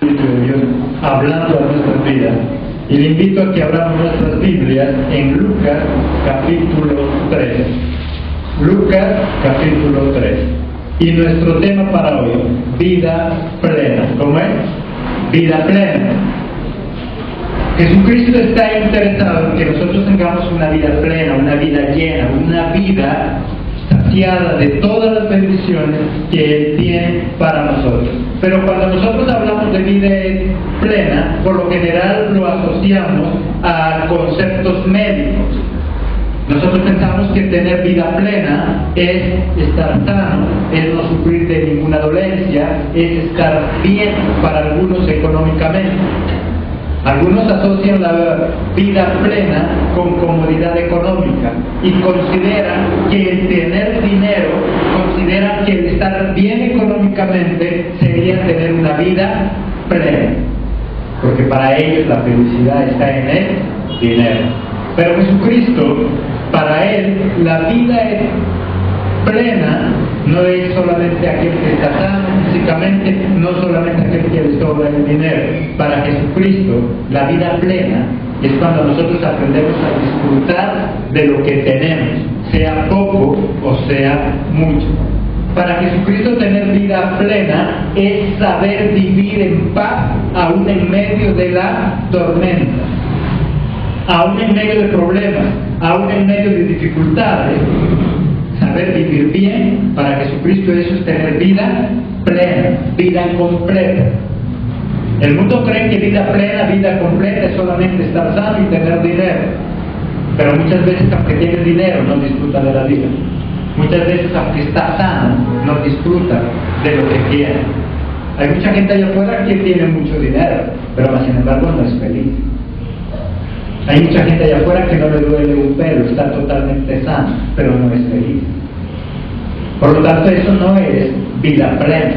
Espíritu de Dios hablando a nuestras vidas. Y le invito a que abramos nuestras Biblias en Lucas capítulo 3. Lucas capítulo 3. Y nuestro tema para hoy, vida plena. ¿Cómo es? Vida plena. Jesucristo está interesado en que nosotros tengamos una vida plena, una vida llena, una vida saciada de todas las bendiciones que Él tiene para nosotros. Pero cuando nosotros hablamos de vida plena, por lo general lo asociamos a conceptos médicos. Nosotros pensamos que tener vida plena es estar sano, es no sufrir de ninguna dolencia, es estar bien para algunos económicamente. Algunos asocian la vida plena con comodidad económica y consideran que el tener dinero, consideran que el estar bien económicamente sería tener una vida plena, porque para ellos la felicidad está en el dinero. Pero Jesucristo, para Él, la vida plena no es solamente aquel que está sano físicamente, no solamente aquel que le sobra el dinero. Para Jesucristo, la vida plena es cuando nosotros aprendemos a disfrutar de lo que tenemos, sea poco o sea mucho. Para Jesucristo, tener vida plena es saber vivir en paz aún en medio de la tormenta, aún en medio de problemas, aún en medio de dificultades. Saber vivir bien para Jesucristo, eso es tener vida plena, vida completa. El mundo cree que vida plena, vida completa es solamente estar sano y tener dinero. Pero muchas veces, aunque tiene dinero, no disfruta de la vida. Muchas veces, aunque está sano, no disfruta de lo que tiene. Hay mucha gente allá afuera que tiene mucho dinero, pero sin embargo no es feliz. Hay mucha gente allá afuera que no le duele un pelo, está totalmente sano, pero no es feliz. Por lo tanto, eso no es vida plena.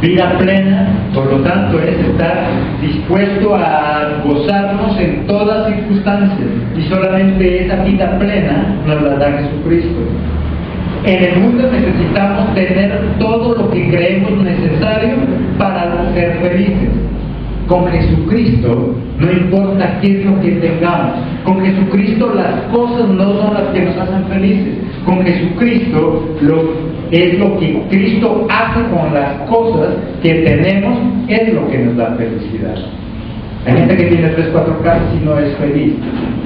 Vida plena, por lo tanto, es estar dispuesto a gozarnos en todas circunstancias. Y solamente esa vida plena nos la da Jesucristo. En el mundo necesitamos tener todo lo que creemos necesario para ser felices. Con Jesucristo no importa qué es lo que tengamos. Con Jesucristo las cosas no son las que nos hacen felices. Con Jesucristo es lo que Cristo hace con las cosas que tenemos, es lo que nos da felicidad. Hay gente que tiene 3, 4 casas y no es feliz.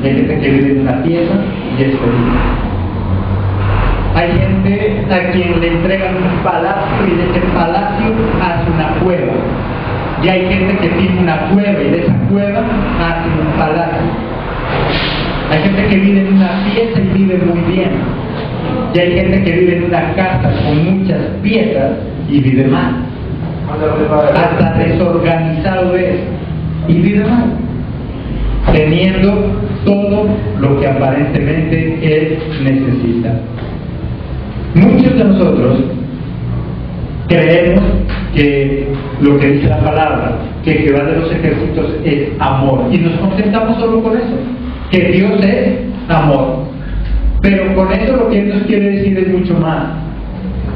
Hay gente que vive en una pieza y es feliz. Hay gente a quien le entregan un palacio y de ese palacio hace una cueva. Y hay gente que tiene una cueva y de esa cueva hace un palacio. Hay gente que vive en una pieza y vive muy bien. Y hay gente que vive en una casa con muchas piezas y vive mal. Hasta desorganizado es y vive mal, teniendo todo lo que aparentemente él necesita. Muchos de nosotros creemos que lo que dice la palabra, que Jehová de los ejércitos es amor, y nos contentamos solo con eso, que Dios es amor. Pero con eso lo que Él nos quiere decir es mucho más,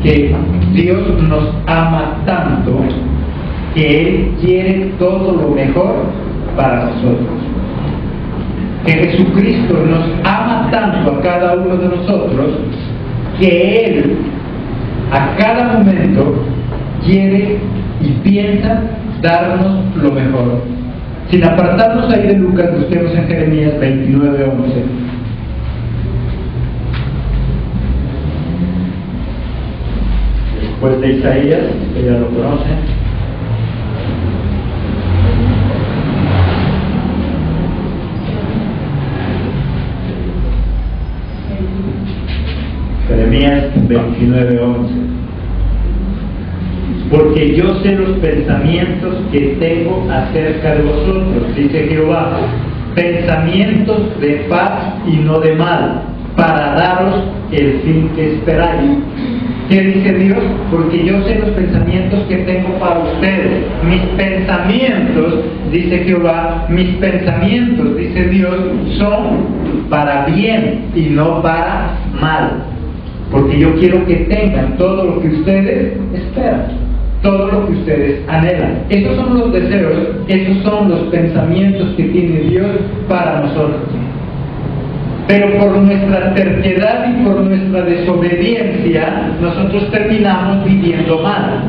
que Dios nos ama tanto que Él quiere todo lo mejor para nosotros. Que Jesucristo nos ama tanto a cada uno de nosotros que Él a cada momento quiere y piensa darnos lo mejor. Sin apartarnos ahí de Lucas, busquemos en Jeremías 29:11. Después de Isaías, que ya lo conocen. Jeremías 29:11. Porque yo sé los pensamientos que tengo acerca de vosotros, dice Jehová, pensamientos de paz y no de mal, para daros el fin que esperáis. ¿Qué dice Dios? Porque yo sé los pensamientos que tengo para ustedes. Mis pensamientos, dice Jehová, mis pensamientos, dice Dios, son para bien y no para mal. Porque yo quiero que tengan todo lo que ustedes esperan. todo lo que ustedes anhelan. Esos son los deseos, esos son los pensamientos que tiene Dios para nosotros. Pero por nuestra terquedad y por nuestra desobediencia, nosotros terminamos viviendo mal.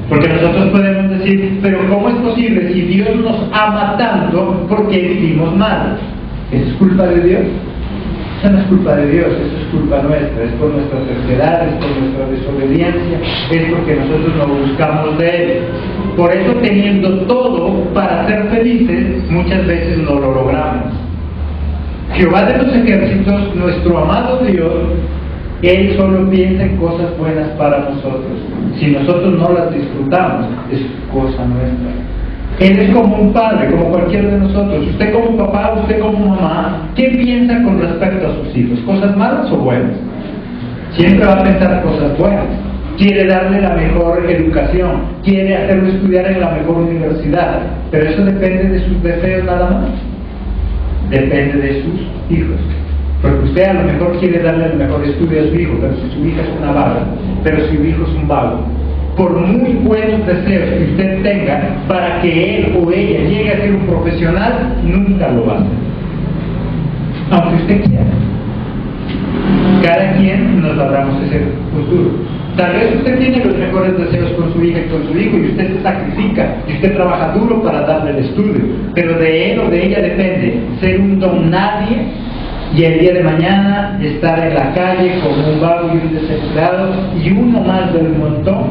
Porque nosotros podemos decir, pero ¿cómo es posible si Dios nos ama tanto, por qué vivimos mal? ¿Eso es culpa de Dios? Eso no es culpa de Dios, eso es culpa nuestra, es por nuestra terquedad, es por nuestra desobediencia, es porque nosotros no buscamos de Él. Por eso, teniendo todo para ser felices, muchas veces no lo logramos. Jehová de los ejércitos, nuestro amado Dios, Él solo piensa en cosas buenas para nosotros. Si nosotros no las disfrutamos, es cosa nuestra. Él es como un padre, como cualquiera de nosotros. Usted como papá, usted como mamá, ¿qué piensa con respecto a sus hijos? ¿Cosas malas o buenas? Siempre va a pensar cosas buenas. Quiere darle la mejor educación, quiere hacerlo estudiar en la mejor universidad, pero eso depende de sus deseos nada más. Depende de sus hijos. Porque usted a lo mejor quiere darle el mejor estudio a su hijo, pero si su hija es una vaga, pero si su hijo es un vago, por muy buenos deseos que usted tenga para que él o ella llegue a ser un profesional, nunca lo va a hacer. Aunque usted quiera. Cada quien nos labramos ese futuro. Tal vez usted tiene los mejores deseos con su hija y con su hijo y usted se sacrifica y usted trabaja duro para darle el estudio, pero de él o de ella depende ser un don nadie y el día de mañana estar en la calle como un vago y un desesperado y uno más del montón,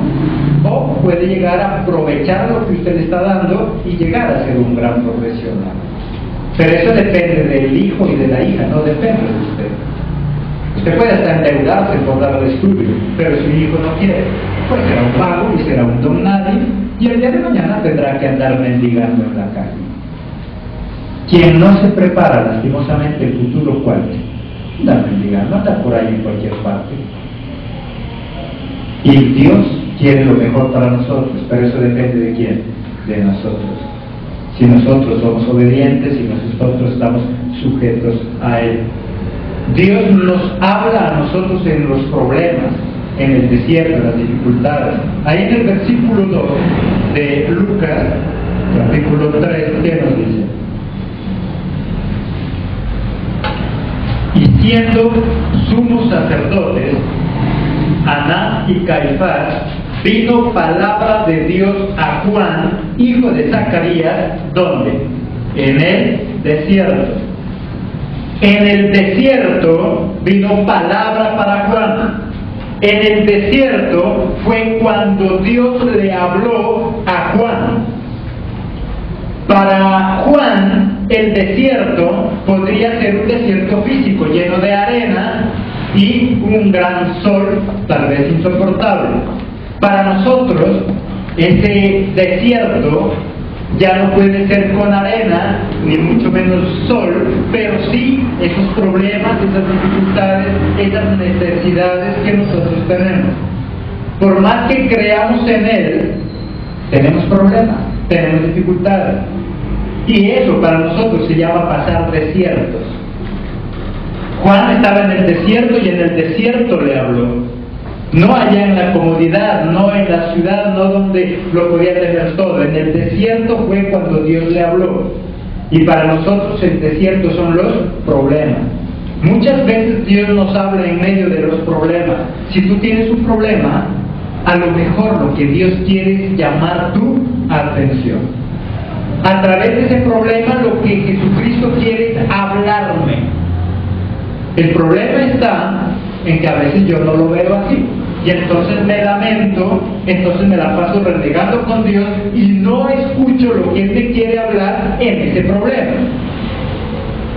o puede llegar a aprovechar lo que usted le está dando y llegar a ser un gran profesional. Pero eso depende del hijo y de la hija, no depende de usted. Usted puede hasta endeudarse por darle estudio, pero si el hijo no quiere, pues será un vago y será un don nadie y el día de mañana tendrá que andar mendigando en la calle. Quien no se prepara lastimosamente el futuro, ¿cuál? Anda mendigando, anda por ahí en cualquier parte. Y Dios quiere lo mejor para nosotros, pero eso depende de quién, de nosotros. Si nosotros somos obedientes y nosotros estamos sujetos a Él. Dios nos habla a nosotros en los problemas, en el desierto, en las dificultades. Ahí en el versículo 2 de Lucas, capítulo 3, ¿qué nos dice? Y siendo sumos sacerdotes, Anás y Caifás, vino palabra de Dios a Juan, hijo de Zacarías, ¿dónde? En el desierto. En el desierto vino palabra para Juan. En el desierto fue cuando Dios le habló a Juan. Para Juan, el desierto podría ser un desierto físico, lleno de arena y un gran sol, tal vez insoportable. Para nosotros, ese desierto ya no puede ser con arena, ni mucho menos sol, pero sí esos problemas, esas dificultades, esas necesidades que nosotros tenemos. Por más que creamos en Él, tenemos problemas, tenemos dificultades. Y eso para nosotros se llama pasar desiertos. Juan estaba en el desierto y en el desierto le habló. No allá en la comodidad, no en la ciudad, no donde lo podía tener todo. En el desierto fue cuando Dios le habló. Y para nosotros el desierto son los problemas. Muchas veces Dios nos habla en medio de los problemas. Si tú tienes un problema, a lo mejor lo que Dios quiere es llamar tu atención. A través de ese problema lo que Jesucristo quiere es hablarme. El problema está en que a veces yo no lo veo así. Y entonces me lamento, entonces me la paso renegando con Dios y no escucho lo que Él me quiere hablar en ese problema.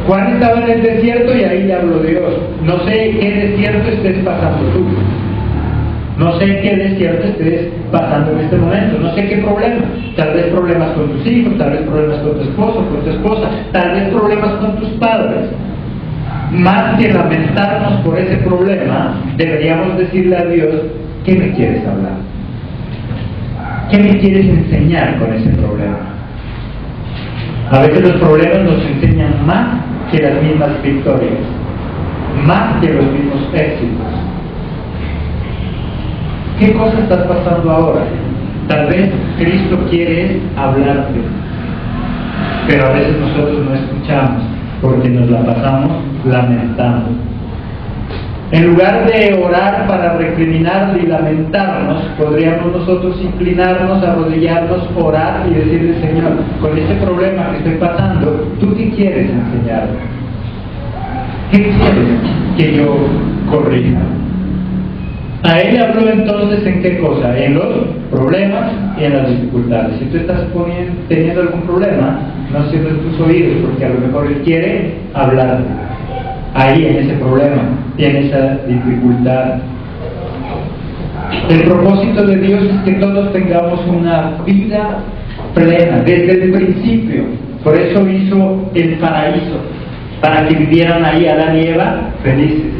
Juan estaba en el desierto y ahí le habló Dios. No sé qué desierto estés pasando tú. No sé qué desierto estés pasando en este momento. No sé qué problema. Tal vez problemas con tus hijos, tal vez problemas con tu esposo, con tu esposa, tal vez problemas con tus padres. Más que lamentarnos por ese problema, deberíamos decirle a Dios, ¿qué me quieres hablar? ¿Qué me quieres enseñar con ese problema? A veces los problemas nos enseñan más que las mismas victorias, más que los mismos éxitos. ¿Qué cosa estás pasando ahora? Tal vez Cristo quiere hablarte, pero a veces nosotros no escuchamos porque nos la pasamos lamentando. En lugar de orar para recriminar y lamentarnos, podríamos nosotros inclinarnos, arrodillarnos, orar y decirle: Señor, con este problema que estoy pasando, ¿tú qué quieres enseñarme? ¿Qué quieres que yo corrija? A él le habló entonces en qué cosa, en los problemas y en las dificultades. Si tú estás teniendo algún problema, no cierres tus oídos, porque a lo mejor él quiere hablarte ahí en ese problema y en esa dificultad. El propósito de Dios es que todos tengamos una vida plena desde el principio. Por eso hizo el paraíso, para que vivieran ahí Adán y Eva felices.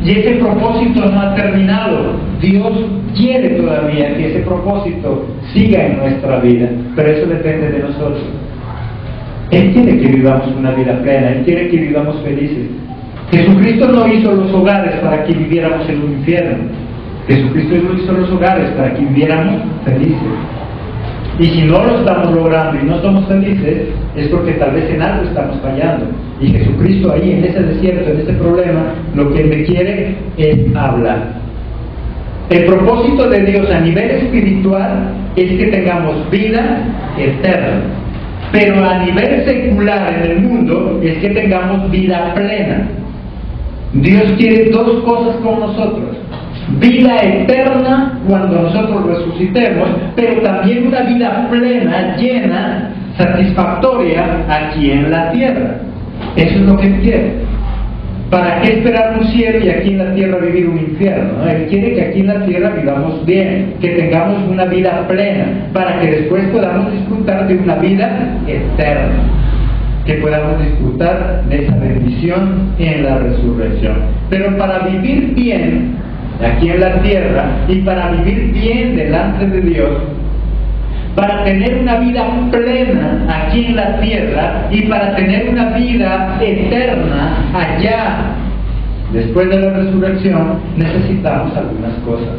Y ese propósito no ha terminado. Dios quiere todavía que ese propósito siga en nuestra vida, pero eso depende de nosotros. Él quiere que vivamos una vida plena, Él quiere que vivamos felices. Jesucristo no hizo los hogares para que viviéramos en un infierno. Jesucristo no hizo los hogares para que viviéramos felices. Y si no lo estamos logrando y no somos felices, es porque tal vez en algo estamos fallando. Y Jesucristo ahí, en ese desierto, en ese problema, lo que Él me quiere es hablar. El propósito de Dios a nivel espiritual es que tengamos vida eterna. Pero a nivel secular en el mundo es que tengamos vida plena. Dios quiere dos cosas con nosotros: vida eterna cuando nosotros resucitemos, pero también una vida plena, llena, satisfactoria aquí en la tierra. Eso es lo que Él quiere. ¿Para qué esperar un cielo y aquí en la tierra vivir un infierno? ¿No? Él quiere que aquí en la tierra vivamos bien, que tengamos una vida plena, para que después podamos disfrutar de una vida eterna, que podamos disfrutar de esa bendición en la resurrección. Pero para vivir bien aquí en la tierra y para vivir bien delante de Dios, para tener una vida plena aquí en la tierra y para tener una vida eterna allá después de la resurrección, necesitamos algunas cosas.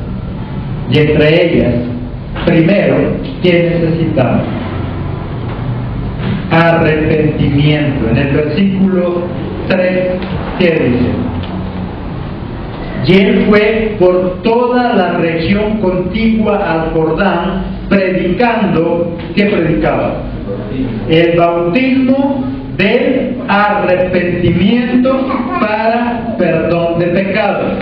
Y entre ellas, primero, ¿qué necesitamos? Arrepentimiento. En el versículo 3, ¿qué dice? Y él fue por toda la región contigua al Jordán, predicando. ¿Qué predicaba? El bautismo del arrepentimiento para perdón de pecados.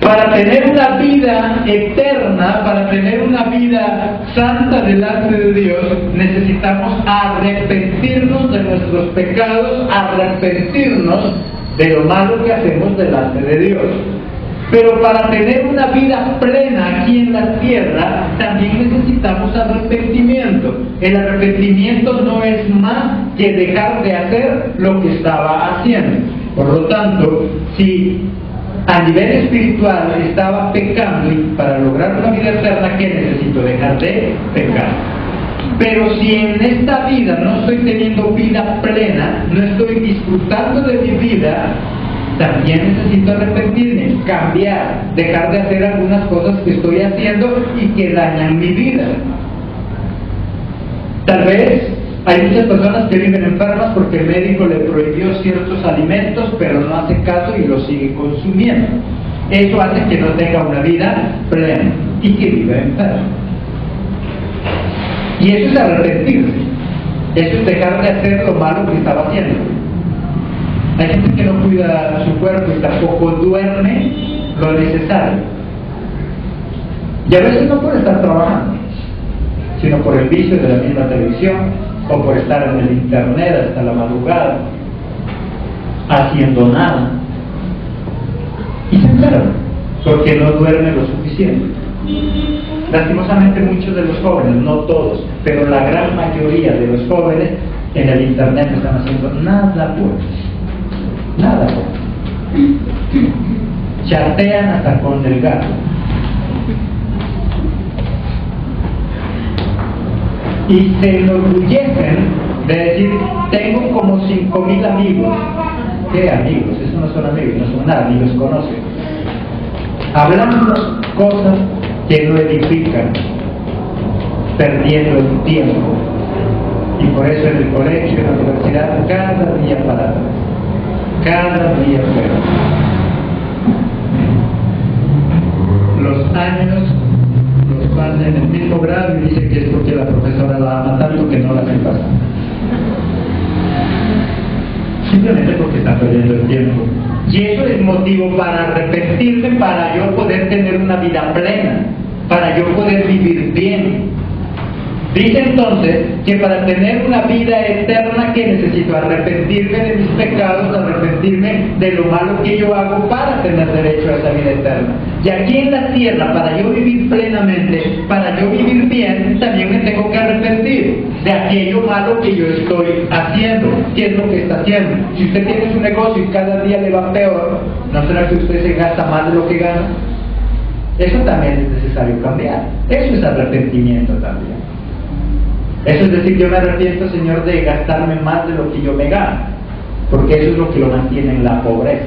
Para tener una vida eterna, para tener una vida santa delante de Dios, necesitamos arrepentirnos de nuestros pecados, arrepentirnos de lo malo que hacemos delante de Dios. Pero para tener una vida plena aquí en la tierra, también necesitamos arrepentimiento. El arrepentimiento no es más que dejar de hacer lo que estaba haciendo. Por lo tanto, si a nivel espiritual estaba pecando, y para lograr una vida eterna, ¿qué necesito? Dejar de pecar. Pero si en esta vida no estoy teniendo vida plena, no estoy disfrutando de mi vida, también necesito arrepentirme, cambiar, dejar de hacer algunas cosas que estoy haciendo y que dañan mi vida. Tal vez hay muchas personas que viven enfermas porque el médico le prohibió ciertos alimentos, pero no hace caso y los sigue consumiendo. Eso hace que no tenga una vida plena y que viva enfermo. Y eso es arrepentirse. Eso es dejar de hacer lo malo que estaba haciendo. Hay gente que no cuida su cuerpo y tampoco duerme lo necesario. Y a veces no por estar trabajando, sino por el vicio de la misma televisión, o por estar en el internet hasta la madrugada, haciendo nada. Y se enferma, porque no duerme lo suficiente. Lastimosamente muchos de los jóvenes, no todos, pero la gran mayoría de los jóvenes en el internet no están haciendo nada bueno. Nada bueno. Chatean hasta con el gato. Y se enorgullecen de decir: tengo como 5,000 amigos. ¿Qué amigos? Esos no son amigos, no son nada, ni los conocen. hablando cosas que no edifican, perdiendo el tiempo. Y por eso en el colegio, en la universidad, cada día para atrás, cada día peor. Los años los pasan en el mismo grado y dicen que es porque la profesora la ama tanto que no la hace pasar. Simplemente porque están perdiendo el tiempo. Y eso es motivo para arrepentirme, para yo poder tener una vida plena, para yo poder vivir bien. Dice entonces que para tener una vida eterna, ¿qué necesito? Arrepentirme de mis pecados, arrepentirme de lo malo que yo hago para tener derecho a esa vida eterna. Y aquí en la tierra, para yo vivir plenamente, para yo vivir bien, también me tengo que arrepentir de aquello malo que yo estoy haciendo. ¿Qué es lo que está haciendo? Si usted tiene su negocio y cada día le va peor, ¿no será que usted se gasta más de lo que gana? Eso también es necesario cambiar. Eso es arrepentimiento también. Eso es decir, yo me arrepiento, Señor, de gastarme más de lo que yo me gano, porque eso es lo que lo mantiene en la pobreza.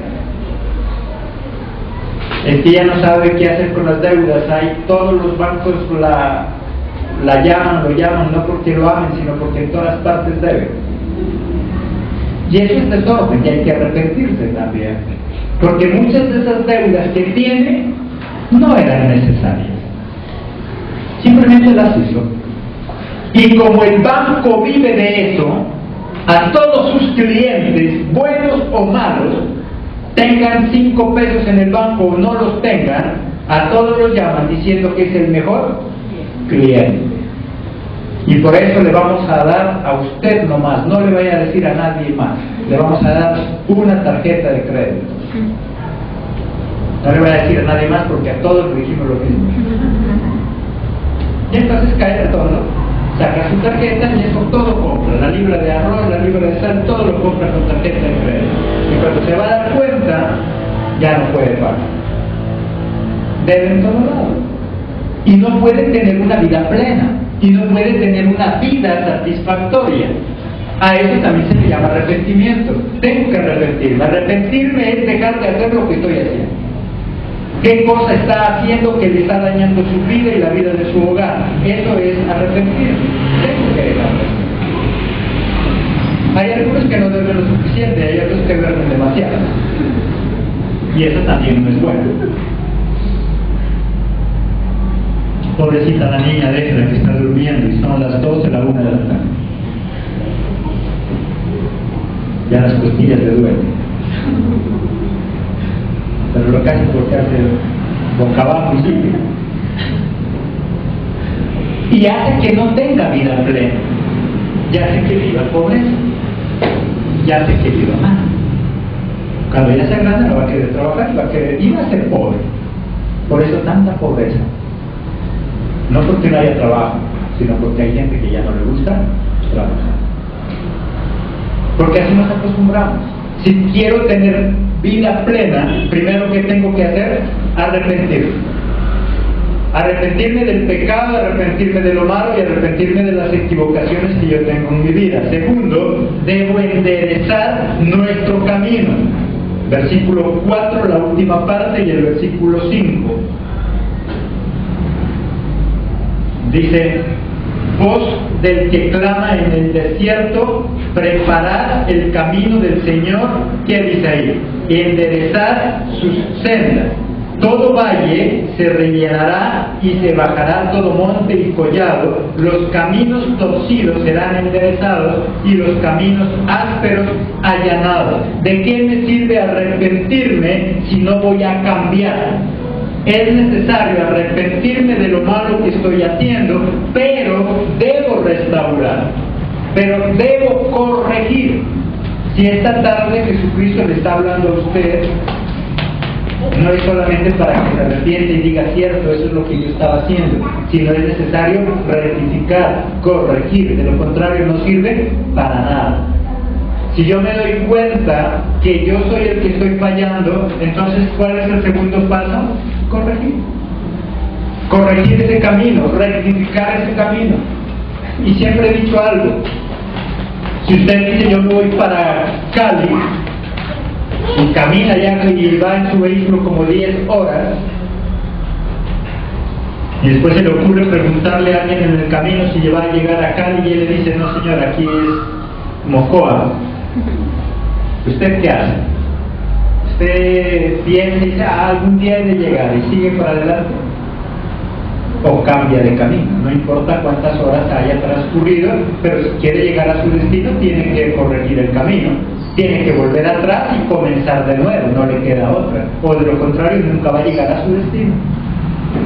El que ya no sabe qué hacer con las deudas, hay todos los bancos lo llaman no porque lo amen, sino porque en todas partes deben. Y eso es desorden, y hay que arrepentirse también, porque muchas de esas deudas que tiene no eran necesarias, simplemente las hizo. Y como el banco vive de eso, a todos sus clientes, buenos o malos, tengan 5 pesos en el banco o no los tengan, a todos los llaman diciendo que es el mejor cliente. Y por eso le vamos a dar a usted nomás, no le vaya a decir a nadie más, le vamos a dar una tarjeta de crédito. No le voy a decir a nadie más porque a todos le dijimos lo mismo. Y entonces cae a todo. Saca su tarjeta y eso todo compra, la libra de arroz, la libra de sal, todo lo compra con tarjeta de crédito. Y cuando se va a dar cuenta, ya no puede pagar. Debe en todo lado. Y no puede tener una vida plena, y no puede tener una vida satisfactoria. A eso también se le llama arrepentimiento. Tengo que arrepentirme. Arrepentirme es dejar de hacer lo que estoy haciendo. ¿Qué cosa está haciendo que le está dañando su vida y la vida de su hogar? Eso es arrepentirme. Tengo que dejarlo. Hay algunos que no deben lo suficiente, hay otros que duermen demasiado. Y eso también no es bueno. Pobrecita la niña de ella que está durmiendo y son las 12, la 1 de la tarde. Ya las costillas le duelen. Pero lo que hace porque hace boca abajo y sigue. Y hace que no tenga vida plena. Y hace que viva pobreza. Y hace que viva mal. Cuando ella sea grande no va a querer trabajar y va a ser pobre. Por eso tanta pobreza. No porque no haya trabajo, sino porque hay gente que ya no le gusta trabajar. Porque así nos acostumbramos. Si quiero tener vida plena, primero que tengo que hacer, arrepentirme. Arrepentirme del pecado, arrepentirme de lo malo y arrepentirme de las equivocaciones que yo tengo en mi vida. Segundo, debo enderezar nuestro camino. Versículo 4, la última parte, y el versículo 5. Dice: voz del que clama en el desierto, preparad el camino del Señor. ¿Qué dice ahí? Enderezad sus sendas. Todo valle se rellenará y se bajará todo monte y collado. Los caminos torcidos serán enderezados y los caminos ásperos allanados. ¿De qué me sirve arrepentirme si no voy a cambiar? Es necesario arrepentirme de lo malo que estoy haciendo, pero debo restaurar, pero debo corregir. Si esta tarde Jesucristo le está hablando a usted, no es solamente para que se arrepiente y diga cierto, eso es lo que yo estaba haciendo, sino es necesario rectificar, corregir. De lo contrario no sirve para nada. Si yo me doy cuenta que yo soy el que estoy fallando, entonces ¿cuál es el segundo paso? Corregir. Corregir ese camino, rectificar ese camino. Y siempre he dicho algo. Si usted dice yo me voy para Cali y camina ya y va en su vehículo como 10 horas, Y después se le ocurre preguntarle a alguien en el camino si va a llegar a Cali, y él le dice: no señor, aquí es Mocoa. ¿Usted qué hace? Usted piensa y dice: algún día he de llegar, y sigue para adelante, o cambia de camino. No importa cuántas horas haya transcurrido, pero si quiere llegar a su destino, tiene que corregir el camino, tiene que volver atrás y comenzar de nuevo, no le queda otra, o de lo contrario nunca va a llegar a su destino.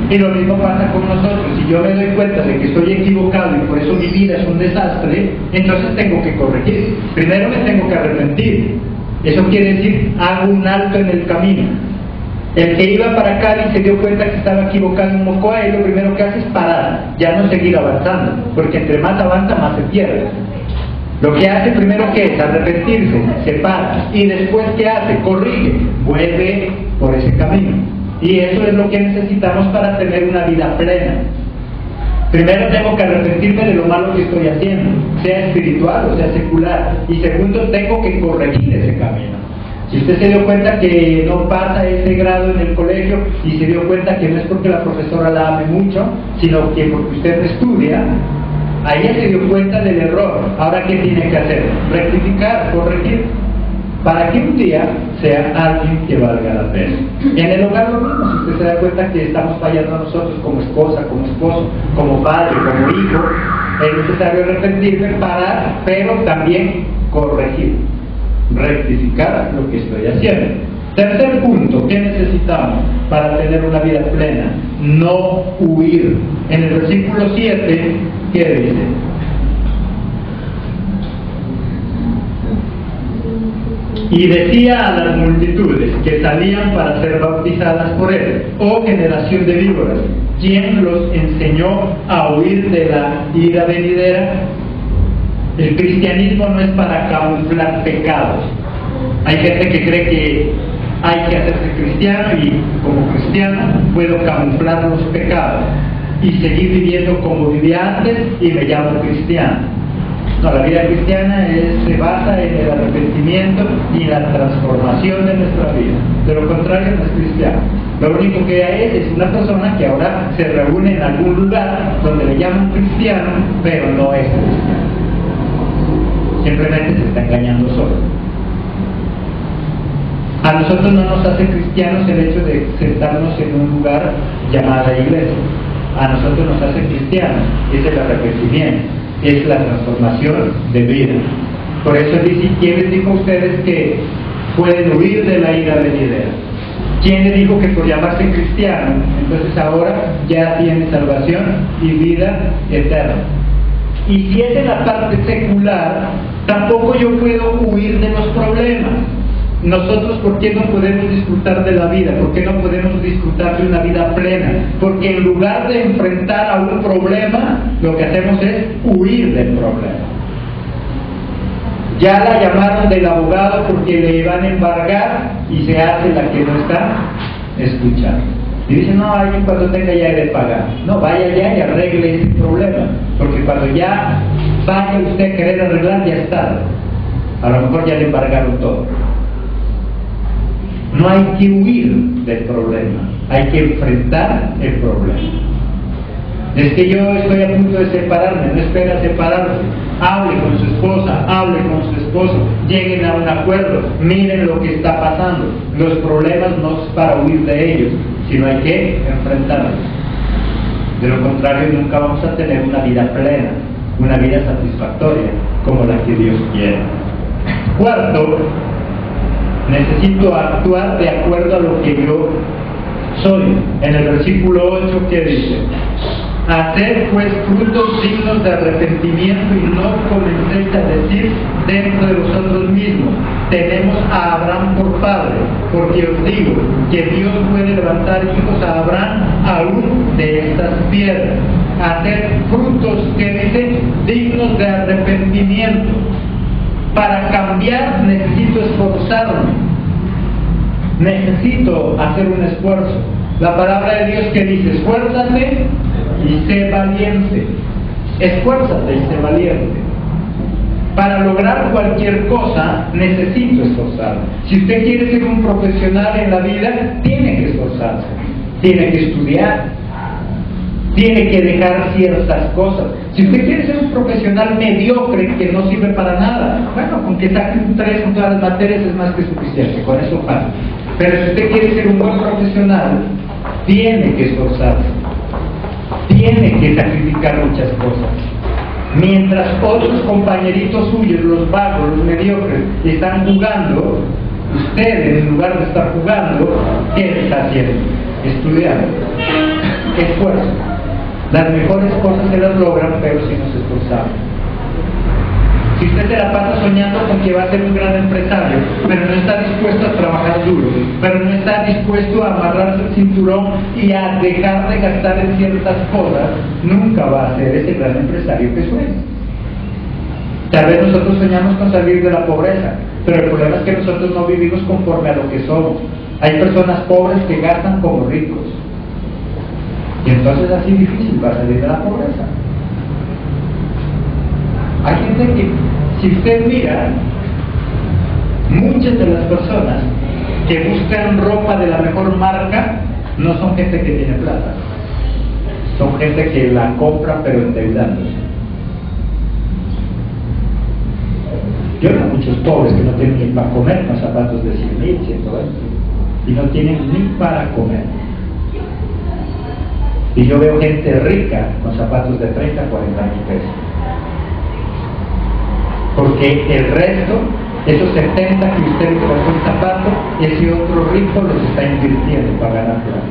Y lo mismo pasa con nosotros. Si yo me doy cuenta de que estoy equivocado y por eso mi vida es un desastre, entonces tengo que corregir. Primero me tengo que arrepentir. Eso quiere decir, hago un alto en el camino. El que iba para Cali se dio cuenta que estaba equivocado en Mocoa, y lo primero que hace es parar, ya no seguir avanzando, porque entre más avanza más se pierde. Lo que hace primero, que es arrepentirse, se para, y después ¿qué hace? Corrige, vuelve por ese camino. Y eso es lo que necesitamos para tener una vida plena. Primero tengo que arrepentirme de lo malo que estoy haciendo, sea espiritual o sea secular, y segundo tengo que corregir ese camino. Si usted se dio cuenta que no pasa ese grado en el colegio, y se dio cuenta que no es porque la profesora la ame mucho, sino que porque usted estudia, ahí ya se dio cuenta del error. Ahora ¿qué tiene que hacer? Rectificar, corregir, para que un día sea alguien que valga la pena. En el hogar lo mismo. Si usted se da cuenta que estamos fallando nosotros como esposa, como esposo, como padre, como hijo, es necesario arrepentirme, parar, pero también corregir, rectificar lo que estoy haciendo. Tercer punto, ¿qué necesitamos para tener una vida plena? No huir. En el versículo 7, ¿qué dice? Y decía a las multitudes que salían para ser bautizadas por él: oh generación de víboras, ¿quién los enseñó a huir de la ira venidera? El cristianismo no es para camuflar pecados. Hay gente que cree que hay que hacerse cristiano, y como cristiano puedo camuflar los pecados y seguir viviendo como vivía antes y me llamo cristiano. No, la vida cristiana se basa en el arrepentimiento y en la transformación de nuestra vida. De lo contrario, no es cristiano. Lo único que es una persona que ahora se reúne en algún lugar donde le llaman cristiano, pero no es cristiano. Simplemente se está engañando solo. A nosotros no nos hace cristianos el hecho de sentarnos en un lugar llamado iglesia. A nosotros nos hace cristianos es el arrepentimiento, es la transformación de vida. Por eso dice: ¿quién les dijo a ustedes que pueden huir de la ira venidera? ¿Quién les dijo que por llamarse cristiano, entonces ahora ya tiene salvación y vida eterna? Y si es en la parte secular, tampoco yo puedo huir de los problemas. Nosotros, ¿por qué no podemos disfrutar de la vida? ¿Por qué no podemos disfrutar de una vida plena? Porque en lugar de enfrentar a un problema, lo que hacemos es huir del problema. Ya la llamaron del abogado porque le van a embargar, y se hace la que no está escuchando. Y dice: no, alguien cuando tenga ya de pagar. No, vaya ya y arregle ese problema, porque cuando ya vaya usted a querer arreglar, ya es tarde. A lo mejor ya le embargaron todo. No hay que huir del problema, hay que enfrentar el problema. Es que yo estoy a punto de separarme, no espera separarse. Hable con su esposa, hable con su esposo, lleguen a un acuerdo, miren lo que está pasando. Los problemas no es para huir de ellos, sino hay que enfrentarlos. De lo contrario, nunca vamos a tener una vida plena, una vida satisfactoria, como la que Dios quiere. Cuarto, necesito actuar de acuerdo a lo que yo soy. En el versículo 8, ¿qué dice? Haced pues frutos dignos de arrepentimiento, y no comencéis a decir dentro de vosotros mismos: tenemos a Abraham por padre, porque os digo que Dios puede levantar hijos a Abraham aún de estas piedras. Haced frutos, que dice, dignos de arrepentimiento. Para cambiar necesito esforzarme, necesito hacer un esfuerzo. La palabra de Dios que dice: esfuérzate y sé valiente. Esfuérzate y sé valiente. Para lograr cualquier cosa necesito esforzarme. Si usted quiere ser un profesional en la vida, tiene que esforzarse, tiene que estudiar, tiene que dejar ciertas cosas. Si usted quiere ser un profesional mediocre que no sirve para nada, bueno, con que saque un 3 en todas las materias es más que suficiente, con eso pasa. Pero si usted quiere ser un buen profesional, tiene que esforzarse, tiene que sacrificar muchas cosas. Mientras otros compañeritos suyos, los vagos, los mediocres, están jugando, usted, en lugar de estar jugando, ¿qué está haciendo? Estudiando. Esfuerzo. Las mejores cosas se las logran, pero si nos esforzamos. Si usted se la pasa soñando con que va a ser un gran empresario, pero no está dispuesto a trabajar duro, pero no está dispuesto a amarrarse el cinturón y a dejar de gastar en ciertas cosas, nunca va a ser ese gran empresario que sueña. Tal vez nosotros soñamos con salir de la pobreza, pero el problema es que nosotros no vivimos conforme a lo que somos. Hay personas pobres que gastan como ricos. Y entonces así difícil va a salir de la pobreza. Hay gente que, si usted mira, muchas de las personas que buscan ropa de la mejor marca no son gente que tiene plata. Son gente que la compra pero endeudándose. Yo veo muchos pobres que no tienen ni para comer con zapatos de 100,000, 120, y no tienen ni para comer. Y yo veo gente rica con zapatos de 30, 40 mil pesos. Porque el resto, esos 70 que usted le compró un zapato, ese otro rico los está invirtiendo para ganar plata.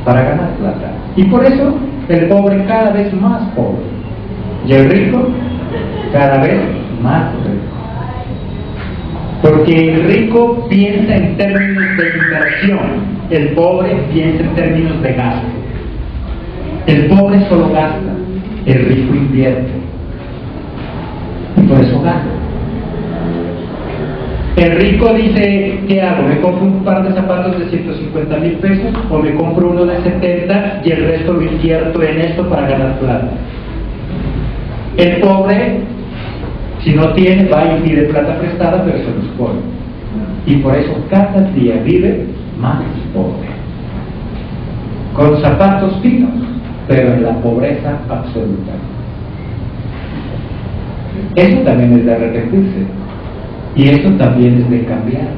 Para ganar plata. Y por eso el pobre cada vez más pobre. Y el rico cada vez más rico. Porque el rico piensa en términos de inversión, el pobre piensa en términos de gasto. El pobre solo gasta, el rico invierte. Y por eso gana. El rico dice, ¿qué hago? ¿Me compro un par de zapatos de 150,000 pesos o me compro uno de 70 y el resto lo invierto en esto para ganar plata? El pobre, si no tiene, va y pide plata prestada, pero se los pone. Y por eso cada día vive más pobre. Con zapatos finos, pero en la pobreza absoluta. Eso también es de arrepentirse. Y eso también es de cambiar.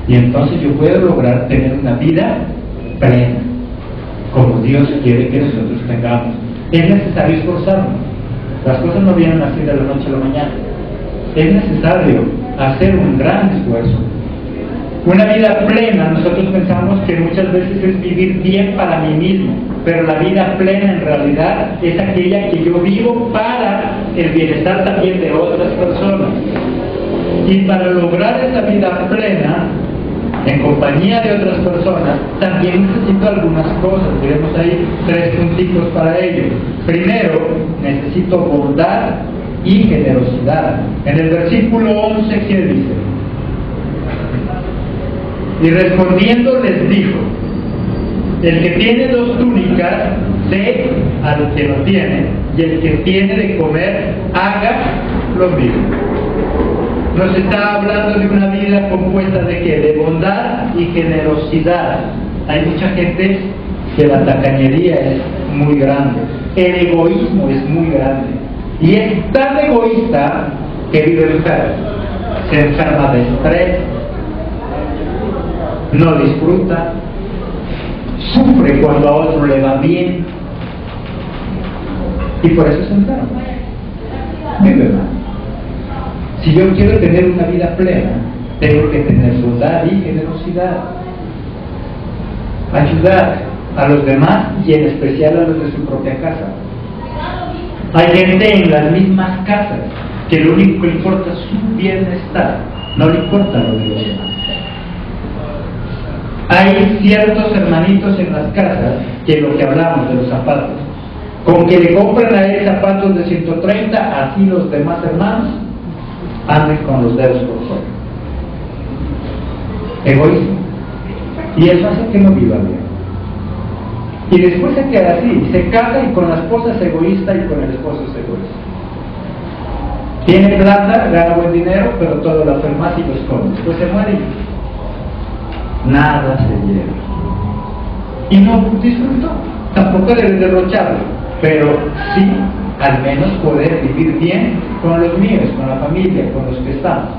Y entonces yo puedo lograr tener una vida plena, como Dios quiere que nosotros tengamos. Es necesario esforzarnos. Las cosas no vienen así de la noche a la mañana. Es necesario hacer un gran esfuerzo. Una vida plena, nosotros pensamos que muchas veces es vivir bien para mí mismo, pero la vida plena en realidad es aquella que yo vivo para el bienestar también de otras personas. Y para lograr esa vida plena, en compañía de otras personas, también necesito algunas cosas. Tenemos ahí 3 puntitos para ello. Primero, necesito bondad y generosidad. En el versículo 11, ¿qué dice? Y respondiendo les dijo, el que tiene 2 túnicas, dé al que no tiene, y el que tiene de comer, haga lo mismo. Nos está hablando de una vida compuesta de ¿qué? De bondad y generosidad. Hay mucha gente que la tacañería es muy grande, el egoísmo es muy grande, y es tan egoísta que vive enfermo. Se enferma de estrés, no disfruta, sufre cuando a otro le va bien, y por eso se enferma. Vive mal. Si yo quiero tener una vida plena, tengo que tener bondad y generosidad. Ayudar a los demás y en especial a los de su propia casa. Hay gente en las mismas casas que lo único que le importa es su bienestar, no le importa lo de los demás. Hay ciertos hermanitos en las casas que lo que hablamos de los zapatos, con que le compren a él zapatos de 130, así los demás hermanos anden con los dedos por fuera. Egoísmo. Y eso hace que no viva bien. Y después se queda así, se casa y con la esposa es egoísta y con el esposo es egoísta. Tiene plata, gana buen dinero, pero todo lo hace más y lo esconde. Después se muere y nada se lleva. y no disfrutó. Tampoco debes derrocharlo, pero sí al menos poder vivir bien con los míos, con la familia, con los que estamos.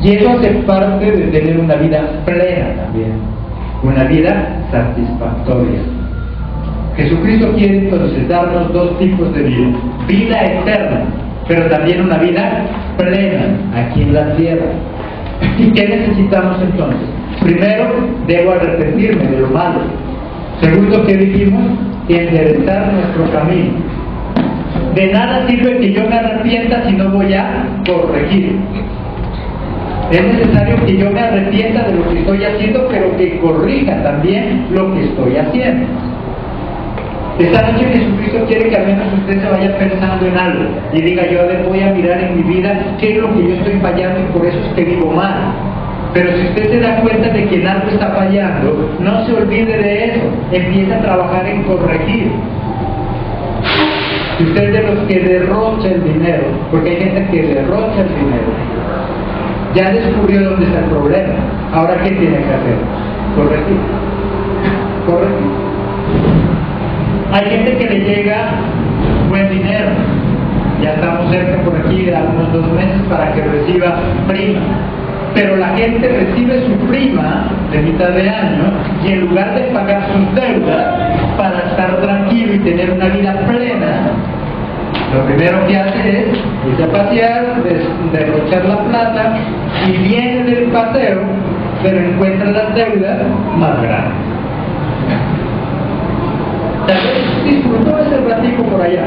Y eso hace parte de tener una vida plena también, una vida satisfactoria. Jesucristo quiere entonces darnos dos tipos de vida: vida eterna, pero también una vida plena aquí en la tierra. ¿Y qué necesitamos entonces? Primero, debo arrepentirme de lo malo. Segundo, ¿qué dijimos? Enderezar nuestro camino. De nada sirve que yo me arrepienta si no voy a corregir. Es necesario que yo me arrepienta de lo que estoy haciendo, pero que corrija también lo que estoy haciendo. Esta noche Jesucristo quiere que al menos usted se vaya pensando en algo y diga: yo voy a mirar en mi vida qué es lo que yo estoy fallando y por eso es que vivo mal. Pero si usted se da cuenta de que en algo está fallando, no se olvide de eso, empiece a trabajar en corregir. Si usted es de los que derrocha el dinero, porque hay gente que derrocha el dinero, ya descubrió dónde está el problema. Ahora, ¿qué tiene que hacer? Corregir. Corregir. Hay gente que le llega buen dinero. Ya estamos cerca por aquí de unos 2 meses para que reciba prima. Pero la gente recibe su prima de mitad de año y en lugar de pagar sus deudas para estar tranquilo y tener una vida plena, lo primero que hace es irse a pasear, derrochar la plata, y viene del paseo, pero encuentra las deudas más grandes. Tal vez disfrutó ese ratico por allá,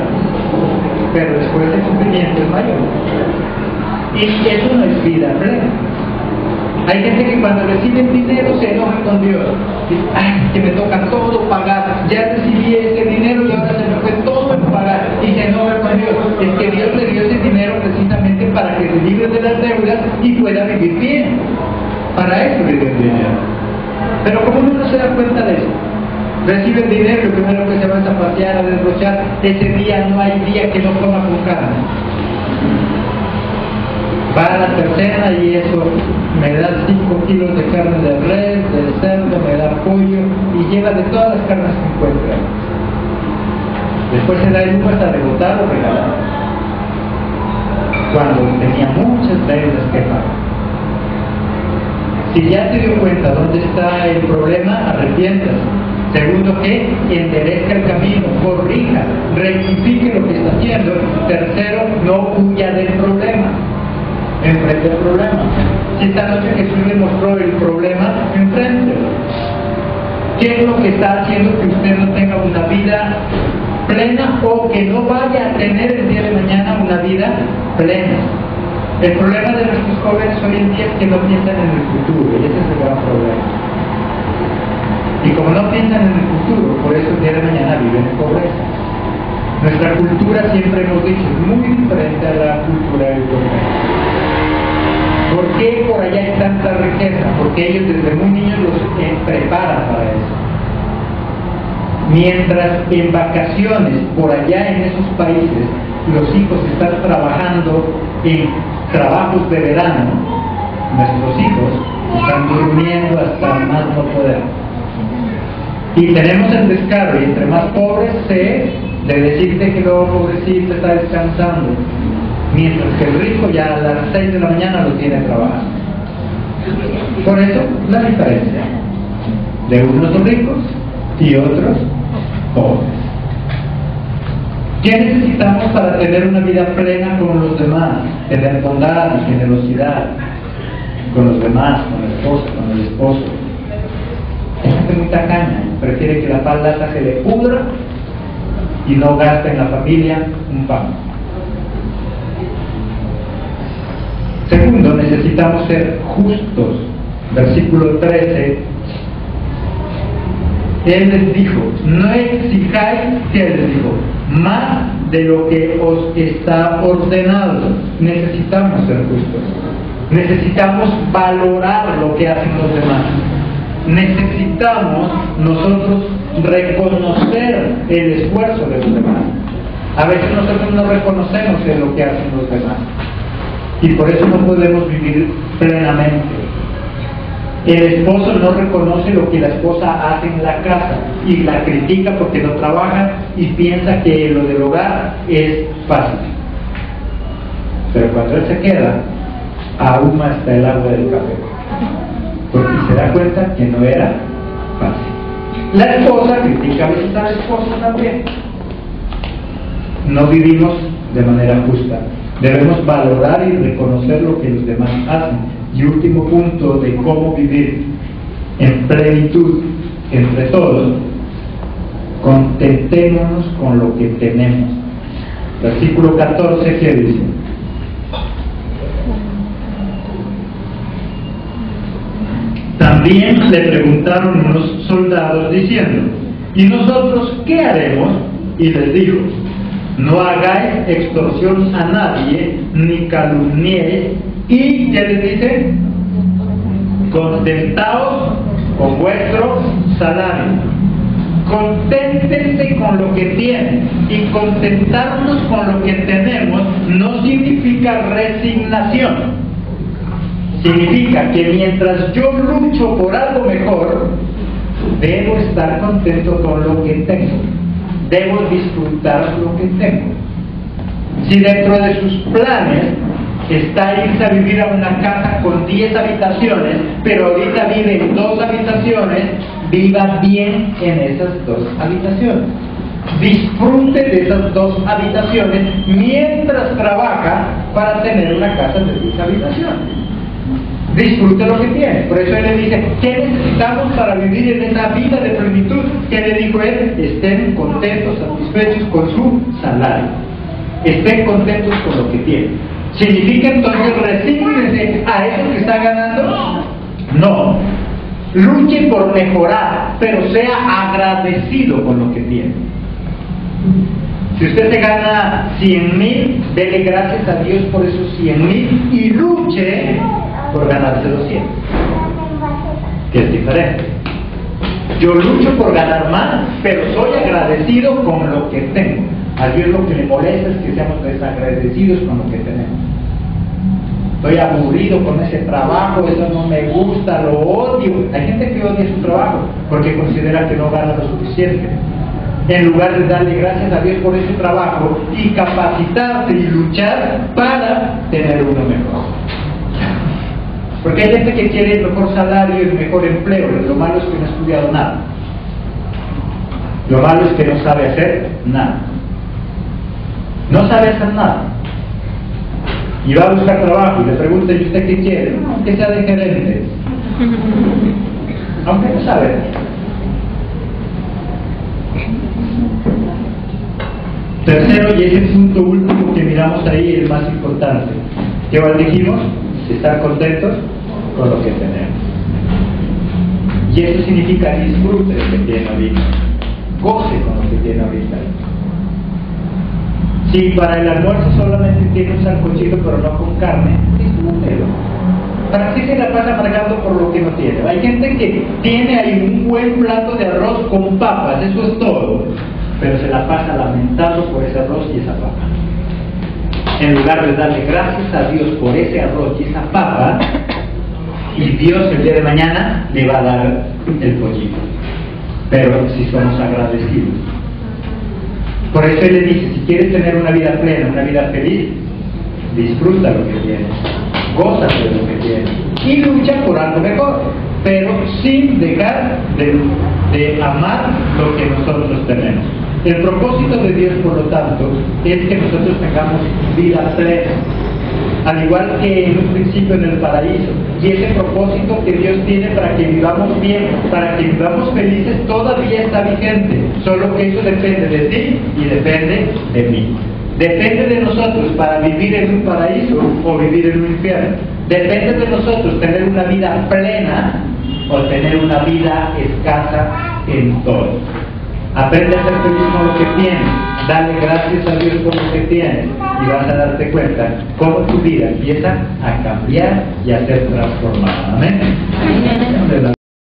pero después el sufrimiento es mayor. Y eso no es vida plena. Hay gente que cuando recibe dinero se enoja con Dios. Dice: ay, que me toca todo pagar. Ya recibí ese dinero y ahora se me fue todo en pagar. Y se enoja con Dios. Es que Dios le dio ese dinero precisamente para que se libre de las deudas y pueda vivir bien. Para eso le dio el dinero. Pero como uno no se da cuenta de eso, recibe el dinero y lo primero que se va es a pasear, a derrochar. Ese día no hay día que no coma con carne. Va a la tercera y eso me da 5 kilos de carne de res, de cerdo, me da pollo y lleva de todas las carnes que encuentra. Después se da el lujo hasta de botar o regalar, cuando tenía muchas deudas que pagar. Si ya se dio cuenta dónde está el problema, arrepiéntase. Segundo, que enderezca el camino, corrija, rectifique lo que está haciendo. Tercero, no huya del problema. Enfrente el problema. Si esta noche Jesús le mostró el problema, enfréntelo. ¿Qué es lo que está haciendo que usted no tenga una vida plena o que no vaya a tener el día de mañana una vida plena? El problema de nuestros jóvenes hoy en día es que no piensan en el futuro, y ese es el gran problema. Y como no piensan en el futuro, por eso el día de mañana viven en pobreza. Nuestra cultura, siempre hemos dicho, es muy diferente a la cultura europea. ¿Por qué por allá hay tanta riqueza? Porque ellos desde muy niños los preparan para eso. Mientras en vacaciones, por allá en esos países, los hijos están trabajando en trabajos de verano, nuestros hijos están durmiendo hasta más no poder. Y tenemos el descaro, y entre más pobres de decirte que luego pobrecito está descansando, mientras que el rico ya a las 6 de la mañana lo tiene trabajando. Por eso la diferencia de unos ricos y otros pobres. ¿Qué necesitamos para tener una vida plena con los demás? Tener bondad y generosidad con los demás, con la esposa, con el esposo. Es gente muy tacaña, prefiere que la plata se le pudra y no gasta en la familia un pan. Segundo, necesitamos ser justos. Versículo 13. Él les dijo: no exijáis, que él les dijo, más de lo que os está ordenado. Necesitamos ser justos. Necesitamos valorar lo que hacen los demás. Necesitamos nosotros reconocer el esfuerzo de los demás. A veces nosotros no reconocemos en lo que hacen los demás y por eso no podemos vivir plenamente. El esposo no reconoce lo que la esposa hace en la casa y la critica porque no trabaja y piensa que lo del hogar es fácil. Pero cuando él se queda, ahuma hasta el agua del café, porque se da cuenta que no era fácil. La esposa critica a veces al esposo también. No vivimos de manera justa. Debemos valorar y reconocer lo que los demás hacen. Y último punto de cómo vivir en plenitud entre todos: contentémonos con lo que tenemos. Versículo 14, ¿qué dice? También le preguntaron unos soldados diciendo: ¿y nosotros qué haremos? Y les dijo: no hagáis extorsión a nadie, ni calumniéis, y ¿qué les dice? Contentaos con vuestro salario. Conténtense con lo que tienen, y contentarnos con lo que tenemos no significa resignación. Significa que mientras yo lucho por algo mejor, debo estar contento con lo que tengo. Debo disfrutar lo que tengo. Si dentro de sus planes está irse a vivir a una casa con 10 habitaciones, pero ahorita vive en 2 habitaciones, viva bien en esas 2 habitaciones. Disfrute de esas 2 habitaciones mientras trabaja para tener una casa de 10 habitaciones. Disfrute lo que tiene. Por eso él le dice: ¿qué necesitamos para vivir en esa vida de plenitud? ¿Qué le dijo él? Estén contentos, satisfechos con su salario. Estén contentos con lo que tienen. ¿Significa entonces resígnense a eso que está ganando? No. Luche por mejorar, pero sea agradecido con lo que tiene. Si usted se gana 100,000, dele gracias a Dios por esos 100,000 y luche por ganarse los 100, que es diferente. Yo lucho por ganar más, pero soy agradecido con lo que tengo. A Dios lo que le molesta es que seamos desagradecidos con lo que tenemos. Estoy aburrido con ese trabajo, eso no me gusta, lo odio. Hay gente que odia su trabajo porque considera que no gana lo suficiente. En lugar de darle gracias a Dios por ese trabajo y capacitarse y luchar para tener uno mejor. Porque hay gente que quiere el mejor salario y el mejor empleo. Lo malo es que no ha estudiado nada. Lo malo es que no sabe hacer nada. No sabe hacer nada. Y va a buscar trabajo y le pregunta: ¿y usted qué quiere? No, que sea de gerente. Aunque no sabe. Tercero, y ese punto último que miramos ahí, el más importante. ¿Qué dijimos? Estar contentos con lo que tenemos. Y eso significa disfrute de lo que tiene ahorita. Goce con lo que tiene ahorita. Si para el almuerzo solamente tiene un sancochito pero no con carne, disfrútelo. ¿Para qué se la pasa marcando por lo que no tiene? Hay gente que tiene ahí un buen plato de arroz con papas, eso es todo, pero se la pasa lamentando por ese arroz y esa papa. En lugar de darle gracias a Dios por ese arroz y esa papa, y Dios el día de mañana le va a dar el pollito. Pero si somos agradecidos. Por eso él le dice: si quieres tener una vida plena, una vida feliz, disfruta lo que tienes, gózate de lo que tienes y lucha por algo mejor, pero sin dejar de amar lo que nosotros tenemos. El propósito de Dios, por lo tanto, es que nosotros tengamos vida plena, al igual que en un principio en el paraíso. Y ese propósito que Dios tiene para que vivamos bien, para que vivamos felices, todavía está vigente. Solo que eso depende de ti y depende de mí. Depende de nosotros para vivir en un paraíso o vivir en un infierno. Depende de nosotros tener una vida plena o tener una vida escasa en todo. Aprende a ser feliz con lo que tienes, dale gracias a Dios por lo que tienes, y vas a darte cuenta cómo tu vida empieza a cambiar y a ser transformada. Amén.